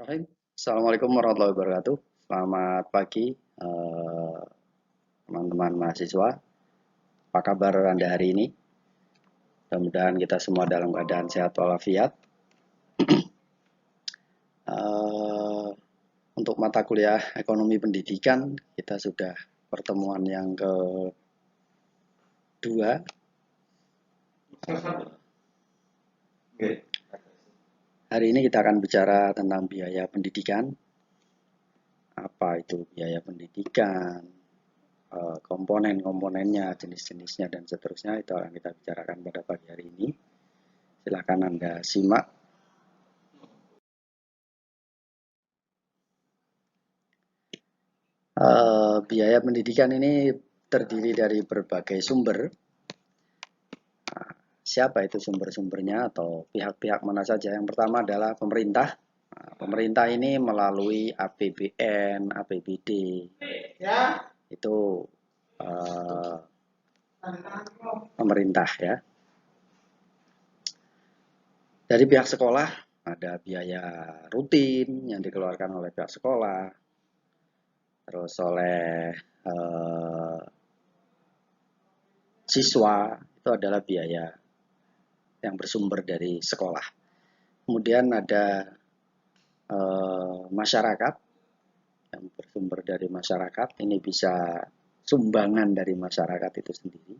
Bismillahirrahmanirrahim. Assalamualaikum warahmatullahi wabarakatuh. Selamat pagi, teman-teman mahasiswa. Apa kabar Anda hari ini? Mudah-mudahan kita semua dalam keadaan sehat walafiat. Untuk mata kuliah ekonomi pendidikan, kita sudah pertemuan yang kedua. Hari ini kita akan bicara tentang biaya pendidikan. Apa itu biaya pendidikan? Komponen-komponennya, jenis-jenisnya, dan seterusnya itu akan kita bicarakan pada pagi hari ini. Silakan Anda simak. Biaya pendidikan ini terdiri dari berbagai sumber. Siapa itu sumber-sumbernya atau pihak-pihak mana saja? Yang pertama adalah pemerintah. Pemerintah ini melalui APBN, APBD, itu pemerintah ya. Dari pihak sekolah ada biaya rutin yang dikeluarkan oleh pihak sekolah, terus oleh siswa itu adalah biaya yang bersumber dari sekolah. Kemudian ada masyarakat yang bersumber dari masyarakat, ini bisa sumbangan dari masyarakat itu sendiri,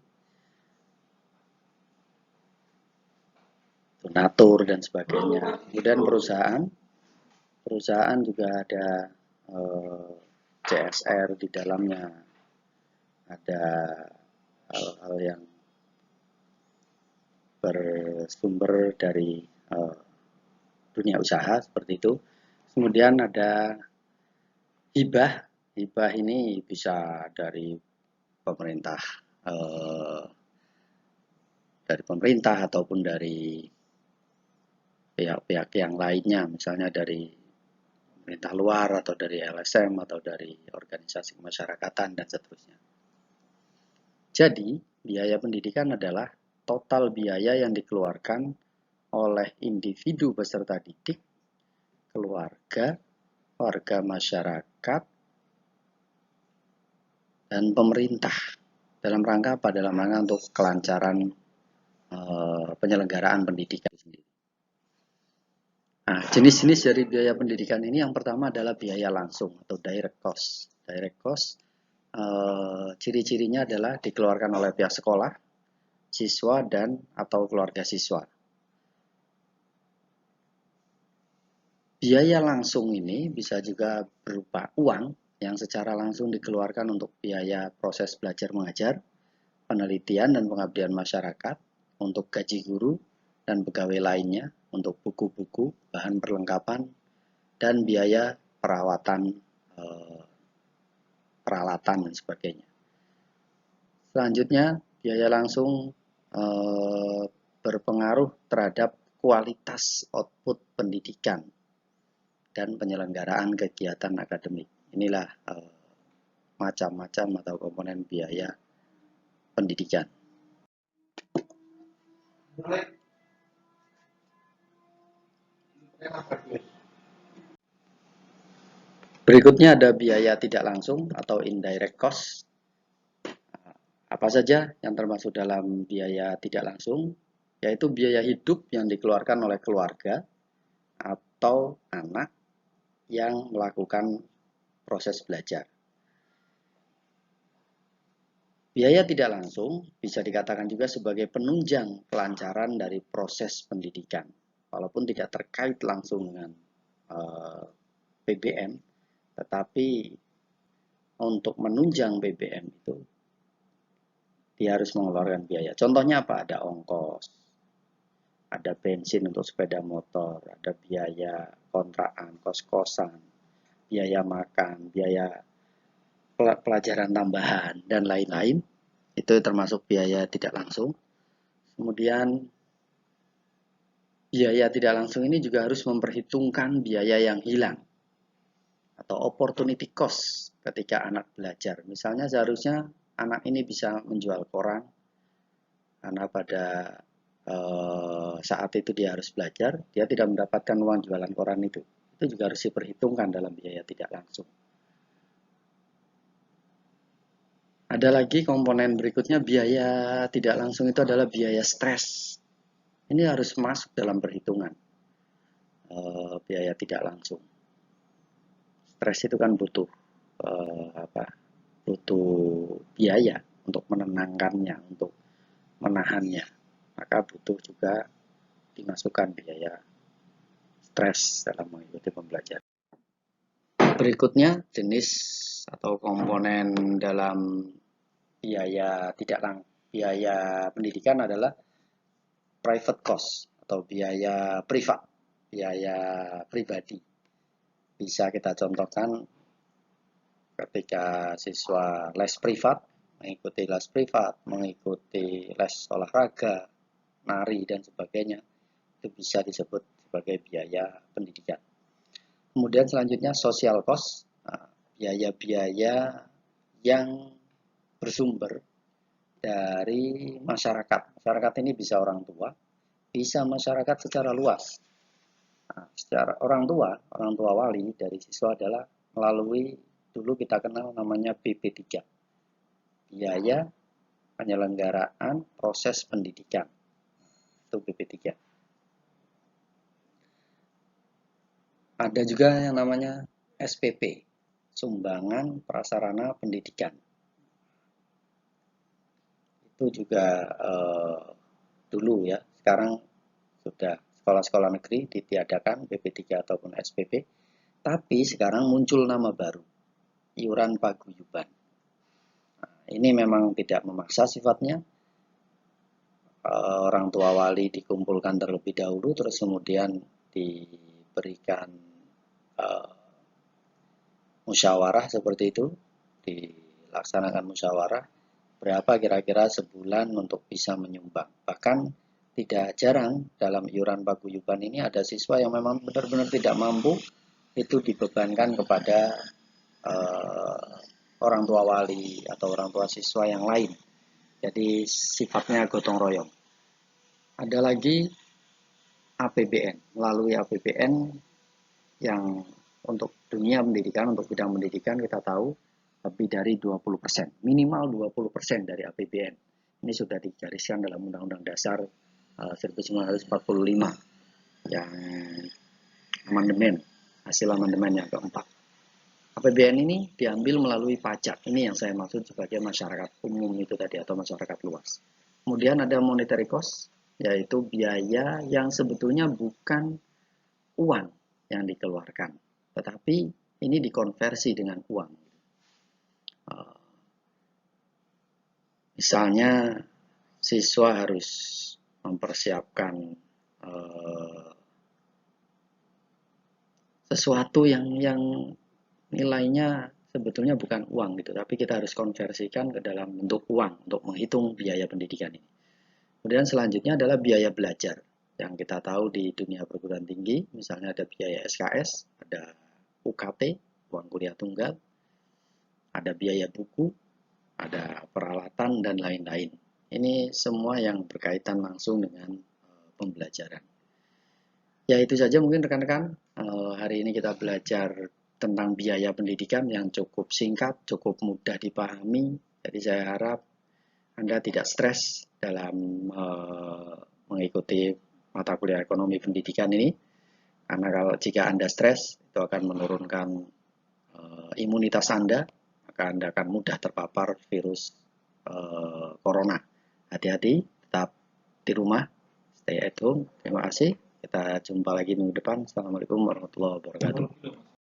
donatur dan sebagainya. Kemudian perusahaan juga ada CSR di dalamnya, ada hal-hal yang bersumber dari dunia usaha seperti itu. Kemudian ada hibah. Hibah ini bisa dari pemerintah ataupun dari pihak-pihak yang lainnya, misalnya dari pemerintah luar atau dari LSM atau dari organisasi kemasyarakatan dan seterusnya. Jadi, biaya pendidikan adalah total biaya yang dikeluarkan oleh individu peserta didik, keluarga, warga masyarakat, dan pemerintah. Dalam rangka apa? Dalam rangka untuk kelancaran penyelenggaraan pendidikan sendiri. Nah, jenis-jenis dari biaya pendidikan ini yang pertama adalah biaya langsung atau direct cost. Direct cost ciri-cirinya adalah dikeluarkan oleh pihak sekolah, siswa, dan atau keluarga siswa. Biaya langsung ini bisa juga berupa uang yang secara langsung dikeluarkan untuk biaya proses belajar mengajar, penelitian dan pengabdian masyarakat, untuk gaji guru dan pegawai lainnya, untuk buku-buku, bahan perlengkapan, dan biaya perawatan, peralatan dan sebagainya. Selanjutnya, biaya langsung berpengaruh terhadap kualitas output pendidikan dan penyelenggaraan kegiatan akademik. Inilah macam-macam atau komponen biaya pendidikan. Berikutnya ada biaya tidak langsung atau indirect cost. Apa saja yang termasuk dalam biaya tidak langsung? Yaitu biaya hidup yang dikeluarkan oleh keluarga atau anak yang melakukan proses belajar. Biaya tidak langsung bisa dikatakan juga sebagai penunjang kelancaran dari proses pendidikan. Walaupun tidak terkait langsung dengan PBM, tetapi untuk menunjang BBM itu dia harus mengeluarkan biaya. Contohnya apa? Ada ongkos, ada bensin untuk sepeda motor, ada biaya kontrakan, kos-kosan, biaya makan, biaya pelajaran tambahan, dan lain-lain. Itu termasuk biaya tidak langsung. Kemudian biaya tidak langsung ini juga harus memperhitungkan biaya yang hilang atau opportunity cost ketika anak belajar. Misalnya seharusnya anak ini bisa menjual koran karena pada saat itu dia harus belajar, dia tidak mendapatkan uang jualan koran itu itu juga harus diperhitungkan dalam biaya tidak langsung. Ada lagi komponen berikutnya, biaya tidak langsung itu adalah biaya stres. Ini harus masuk dalam perhitungan biaya tidak langsung. Stres itu kan butuh butuh biaya untuk menenangkannya, untuk menahannya. Maka butuh juga dimasukkan biaya stres dalam mengikuti pembelajaran. Berikutnya, jenis atau komponen dalam biaya pendidikan adalah private cost atau biaya privat, biaya pribadi. Bisa kita contohkan ketika siswa les privat, mengikuti les privat, mengikuti les olahraga, nari dan sebagainya, itu bisa disebut sebagai biaya pendidikan. Kemudian selanjutnya social cost, biaya-biaya yang bersumber dari masyarakat. Masyarakat ini bisa orang tua, bisa masyarakat secara luas. Secara orang tua wali dari siswa adalah melalui, dulu kita kenal namanya BP3, biaya penyelenggaraan proses pendidikan, itu BP3. Ada juga yang namanya SPP, sumbangan prasarana pendidikan. Itu juga dulu ya, sekarang sudah sekolah-sekolah negeri ditiadakan BP3 ataupun SPP, tapi sekarang muncul nama baru, iuran paguyuban. Nah, ini memang tidak memaksa sifatnya, orang tua wali dikumpulkan terlebih dahulu, terus kemudian diberikan musyawarah seperti itu, dilaksanakan musyawarah berapa kira-kira sebulan untuk bisa menyumbang. Bahkan tidak jarang dalam iuran paguyuban ini ada siswa yang memang benar-benar tidak mampu, itu dibebankan kepada orang tua wali atau orang tua siswa yang lain. Jadi sifatnya gotong royong. Ada lagi APBN, melalui APBN yang untuk dunia pendidikan, untuk bidang pendidikan kita tahu lebih dari 20%, minimal 20% dari APBN. Ini sudah digariskan dalam Undang-Undang Dasar 1945 yang amandemen, hasil amandemen yang keempat. APBN ini diambil melalui pajak. Ini yang saya maksud sebagai masyarakat umum itu tadi, atau masyarakat luas. Kemudian ada monetary cost, yaitu biaya yang sebetulnya bukan uang yang dikeluarkan, tetapi ini dikonversi dengan uang. Misalnya siswa harus mempersiapkan sesuatu yang nilainya sebetulnya bukan uang gitu, tapi kita harus konversikan ke dalam bentuk uang untuk menghitung biaya pendidikan ini. Kemudian selanjutnya adalah biaya belajar yang kita tahu di dunia perguruan tinggi, misalnya ada biaya SKS, ada UKT, uang kuliah tunggal, ada biaya buku, ada peralatan dan lain-lain. Ini semua yang berkaitan langsung dengan pembelajaran. Ya itu saja mungkin rekan-rekan, hari ini kita belajar tentang biaya pendidikan yang cukup singkat, cukup mudah dipahami. Jadi saya harap Anda tidak stres dalam mengikuti mata kuliah ekonomi pendidikan ini, karena kalau jika Anda stres itu akan menurunkan imunitas Anda, maka Anda akan mudah terpapar virus corona. Hati-hati, tetap di rumah, stay at home. Terima kasih. Kita jumpa lagi minggu depan. Assalamualaikum warahmatullahi wabarakatuh.